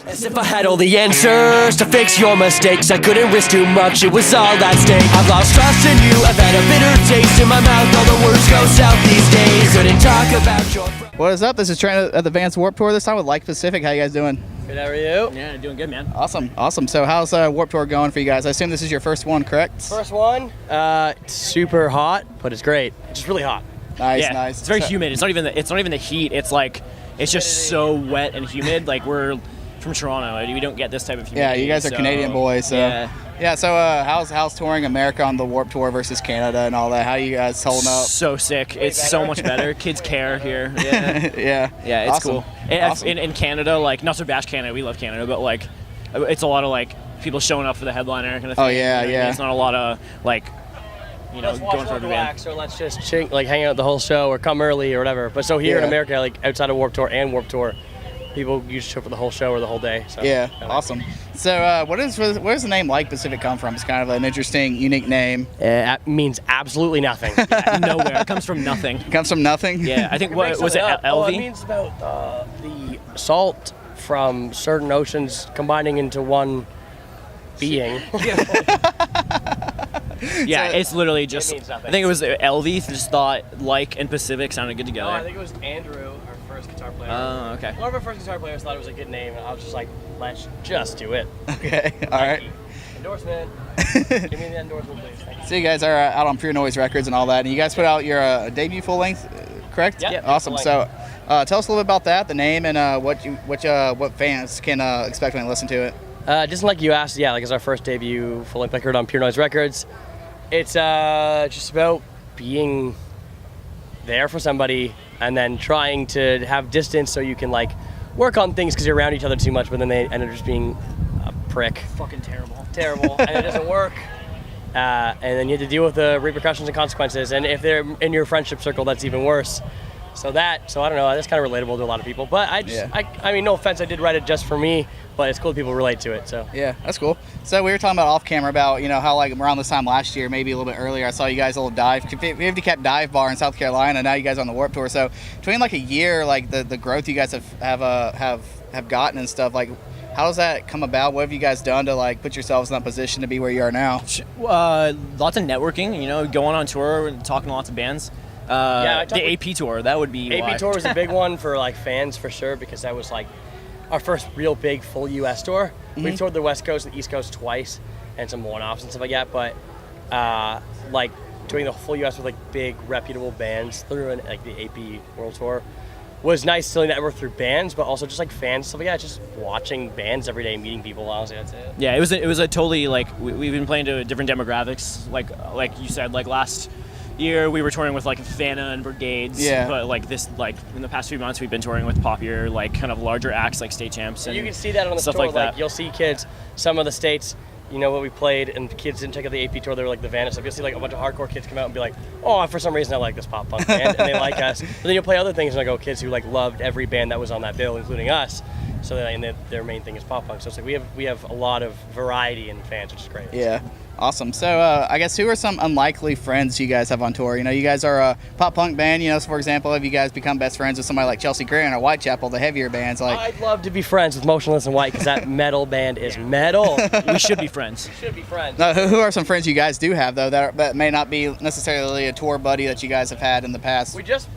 As if I had all the answers to fix your mistakes. I couldn't risk too much, it was all at stake. I've lost trust in you, I've had a bitter taste in my mouth. All the words go south these days. Couldn't talk about your... What is up? This is Trent at the Vans Warped Tour this time with Like Pacific. How you guys doing? Good, how are you? Yeah, doing good, man. Awesome. So how's Warped Tour going for you guys? I assume this is your first one, correct? First one, super hot, but it's great. It's just really hot. Nice. It's very humid. It's not even the heat. It's just so wet and humid. Like, we're from Toronto, we don't get this type of humidity. Yeah, you guys are Canadian boys, so yeah. So how's touring America on the Warped Tour versus Canada and all that? How you guys holding up? So sick. It's so much better. Kids care here. Yeah. Yeah, it's awesome. cool. And in Canada, like, not to bash Canada, we love Canada, but like, it's a lot of like people showing up for the headliner kind of thing. Oh yeah. It's not a lot of like, Let's going for every band. Or let's just hang out the whole show or come early or whatever. But so here in America, like outside of Warped Tour and Warped Tour, people usually show for the whole show or the whole day. So, awesome. So where does the name Like Pacific come from? It's kind of an interesting, unique name. It means absolutely nothing. Nowhere. It comes from nothing. It comes from nothing? Yeah, I think, what was it, LV? Oh, it means about the salt from certain oceans combining into one being. Yeah, it's literally just, means nothing. I think it was LV just thought Like and Pacific sounded good together. No, I think it was Andrew, our first guitar player. Oh, okay. One of our first guitar players thought it was a good name, and I was just like, let's just do it. Okay, all right. Endorsement. Give me the endorsement, please. Thank you. So you guys are out on Pure Noise Records and all that, and you guys put out your debut full length, correct? Yep. Awesome. Full So tell us a little bit about that, the name, and what fans can expect when they listen to it. Just like you asked, like it's our first debut full-length record on Pure Noise Records. It's just about being there for somebody and then trying to have distance so you can like work on things because you're around each other too much, but then they end up just being a prick. Fucking terrible. And it doesn't work. And then you have to deal with the repercussions and consequences. And if they're in your friendship circle, that's even worse. So I don't know, that's kind of relatable to a lot of people. But I mean, no offense, I did write it just for me, but it's cool that people relate to it, so. Yeah, that's cool. So we were talking about off camera about, how like around this time last year, maybe a little bit earlier, I saw you guys a little 50 Cap dive bar in South Carolina. Now you guys are on the Warped Tour. So between like a year, like the growth you guys have gotten and stuff, like how does that come about? What have you guys done to like put yourselves in that position to be where you are now? Lots of networking, going on tour and talking to lots of bands. The AP tour, that would be AP tour was a big one for like fans for sure, because that was like our first real big full US tour. Mm-hmm. We've toured the West Coast and the East Coast twice and some one-offs and stuff like that, but like doing the full US with like big reputable bands through like the AP World Tour was nice to network through bands, but also just like fans, stuff like that, just watching bands every day, meeting people, honestly, that's it. Yeah, it was a totally like, we've been playing to different demographics, like you said, like last year we were touring with like Fana and Brigades, but like in the past few months we've been touring with poppier, like kind of larger acts like State Champs and you can see that on the stuff tour, like that. You'll see kids, some of the states, what we played, and kids didn't check out the AP tour, they were like the Vanish stuff. You'll see like a bunch of hardcore kids come out and be like, oh, for some reason I like this pop punk band, and they like us. But then you'll play other things and like kids who like loved every band that was on that bill, including us. So their main thing is pop punk. So it's like we have a lot of variety in fans, which is great. Yeah. Awesome. So I guess who are some unlikely friends you guys have on tour? You guys are a pop punk band. So for example, have you guys become best friends with somebody like Chelsea Grin or Whitechapel, the heavier bands? Like, I'd love to be friends with Motionless in White because that metal band is metal. We should be friends. Who are some friends you guys do have though that may not be necessarily a tour buddy that you guys have had in the past? We just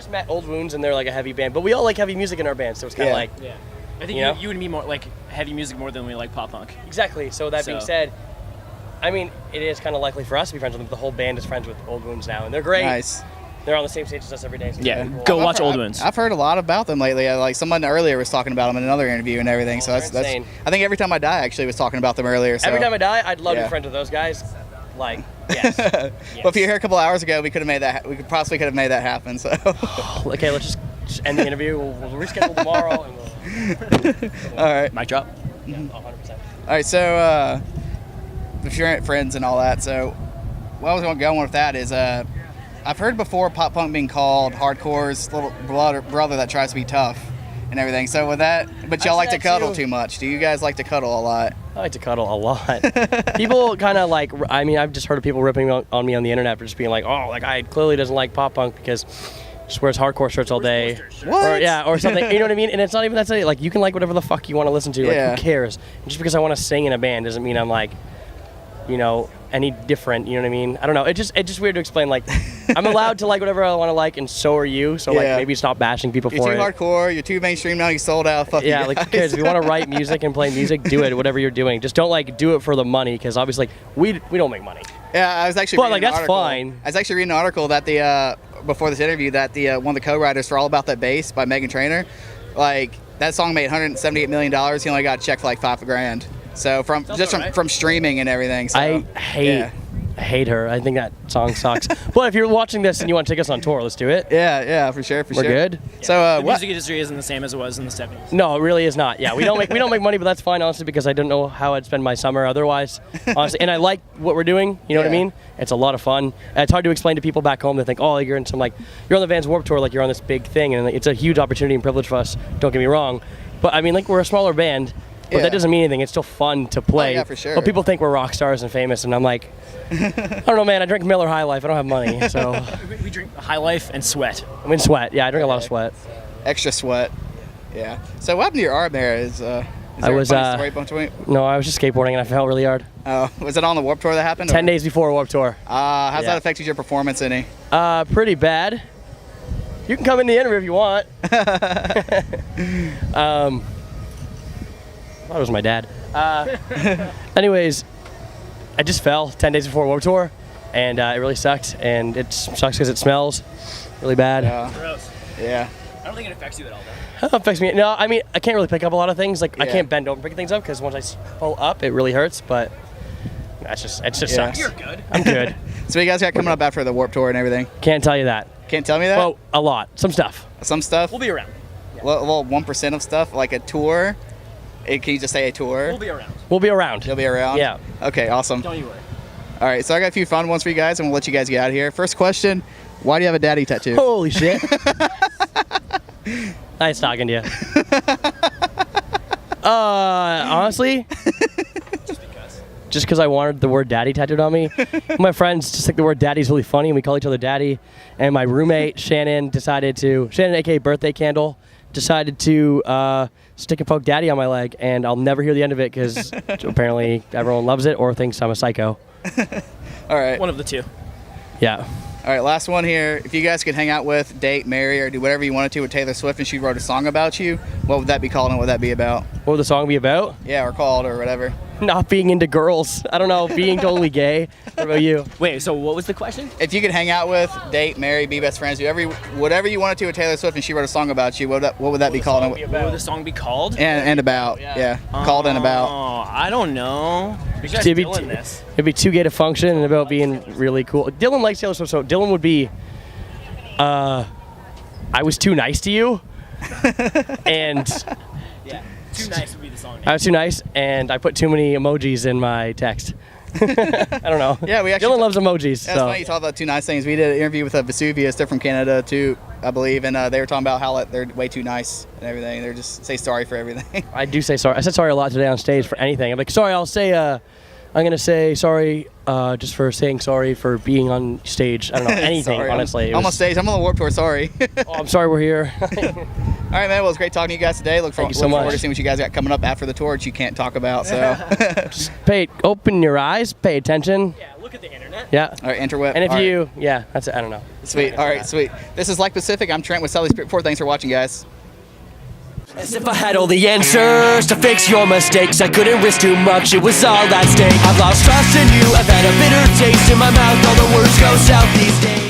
met Old Wounds and they're like a heavy band, but we all like heavy music in our band, so it's kind of like. Yeah. I think you and me more like heavy music more than we like pop punk. Exactly. So that being said, I mean, it is kind of likely for us to be friends with them. The whole band is friends with Old Wounds now, and they're great. Nice. They're on the same stage as us every day. So cool. Go watch Old Wounds. I've heard a lot about them lately. Like someone earlier was talking about them in another interview and everything. So that's insane. I think Every Time I Die actually was talking about them earlier. So. Every Time I Die, I'd love to be friends with those guys. Like, yes. But if you're here a couple hours ago, we could have made that. We possibly could have made that happen. So. Okay, let's just end the interview. We'll reschedule tomorrow. And All right. Mic drop. Yeah, 100%. All right. So. If you're friends and all that, so what I was going with that is I've heard before pop punk being called hardcore's little brother that tries to be tough and everything. So with that, but y'all like to cuddle too much. Do you guys like to cuddle a lot? I like to cuddle a lot. People kind of like, I've just heard of people ripping on me on the internet for just being like, oh, like I clearly doesn't like pop punk because just wears hardcore shirts all day. What? Or, yeah, or something. You know what I mean? And it's not even that silly. Like, you can like whatever the fuck you want to listen to. Like, Yeah. who cares? Just because I want to sing in a band doesn't mean I'm like, you know, any different. You know what I mean? I don't know. It's just weird to explain. Like, I'm allowed to like whatever I want to like, and so are you. So like, Yeah. maybe stop bashing people You're for too it. hardcore. You're too mainstream now. You sold out. Fuck Yeah, you like who guys. cares? If you want to write music and play music, do it. Whatever you're doing, just don't like do it for the money, because obviously like, we don't make money. Yeah, I was actually. But, reading like, an that's article. fine. I was actually reading an article that the before this interview that the one of the co-writers for All About That Bass by Meghan Trainor, like that song made $178 million. He only got a check for like $5,000. So from Sounds just about right. from streaming and everything. So, I hate her. I think that song sucks. But if you're watching this and you want to take us on tour, let's do it. Yeah, for sure, for We're sure. good? So The what? music industry isn't the same as it was in the 70s. No, it really is not. Yeah, we don't make money, but that's fine, honestly, because I don't know how I'd spend my summer otherwise. Honestly, and I like what we're doing. You know what I Yeah. mean? It's a lot of fun. And it's hard to explain to people back home. They think, oh, you're in some like you're on the Vans Warped Tour, like you're on this big thing, and it's a huge opportunity and privilege for us. Don't get me wrong, but I mean, like we're a smaller band. But Yeah. that doesn't mean anything. It's still fun to play. yeah, for sure. But people think we're rock stars and famous, and I'm like, I don't know, man. I drink Miller High Life. I don't have money, so We drink High Life and Sweat. I'm in sweat. Yeah, I drink a lot of sweat. Extra sweat. Yeah. So what happened to your arm there? Is there I was, a funny story between? No, I was just skateboarding and I fell really hard. Oh, was it on the Warped Tour that happened? 10 days before Warped Tour. How's Yeah. that affected your performance any? Pretty bad. You can come in the interview if you want. I thought it was my dad. Anyways, I just fell 10 days before Warped Tour, and it really sucked. And it sucks because it smells really bad. Gross. Yeah. I don't think it affects you at all, though. It affects me. No, I mean, I can't really pick up a lot of things. Like, I Yeah. can't bend over and pick things up because once I pull up, it really hurts. But it just Yeah. sucks. You're good. I'm good. So what you guys got coming up after the Warped Tour and everything? Can't tell you that. Can't tell me that? Well, a lot. Some stuff. Some stuff? We'll be around. Well, 1% of stuff, like a tour. Can you just say a tour? We'll be around. We'll be around. You'll be around? Yeah. Okay, awesome. Don't you worry. All right, so I got a few fun ones for you guys, and we'll let you guys get out of here. First question, why do you have a daddy tattoo? Holy shit. Nice talking to you. Honestly, just because I wanted the word daddy tattooed on me. My friends just think the word daddy's really funny, and we call each other daddy. And my roommate, Shannon, aka Birthday Candle, decided to stick and poke daddy on my leg, and I'll never hear the end of it because apparently everyone loves it or thinks I'm a psycho. All right. One of the two. Yeah. All right, last one here. If you guys could hang out with, date, marry, or do whatever you wanted to with Taylor Swift and she wrote a song about you, what would that be called and what would that be about? What would the song be about? Yeah, or called or whatever. Not being into girls. I don't know, being totally gay. What about you? Wait, so what was the question? If you could hang out with, date, marry, be best friends, do whatever you wanted to with Taylor Swift and she wrote a song about you, what would that be called? What would the song be called? And about, yeah. Called and about. Oh, I don't know. You guys It'd be doing this? It'd be too gay to function and about being really cool. Dylan likes Taylor Swift, so Dylan would be, I was too nice to you, and Yeah. Too nice would be the song name. I was too nice, and I put too many emojis in my text. I don't know. Yeah, we actually Dylan loves emojis. That's So funny you talk about two nice things. We did an interview with a Vesuvius. They're from Canada too, I believe, and they were talking about how they're way too nice and everything. They're just say sorry for everything. I do say sorry. I said sorry a lot today on stage for anything. I'm like, sorry. I'll say. I'm gonna say sorry just for saying sorry for being on stage. I don't know anything. Sorry, honestly, It I'm on was- stage. I'm on the Warped Tour. Sorry. Oh, I'm sorry we're here. All right, man. Well, it's great talking to you guys today. Look Thank you so forward much. to seeing what you guys got coming up after the tour, which you can't talk about. So, Open your eyes. Pay attention. Yeah, look at the internet. Yeah. all right, interweb. And if All right. you, yeah, that's it. I don't know. Sweet. All right, sweet. This is Like Pacific. I'm Trent with Sally Spirit 4. Thanks for watching, guys. As if I had all the answers to fix your mistakes. I couldn't risk too much, it was all at stake. I've lost trust in you, I've had a bitter taste in my mouth. All the words go south these days.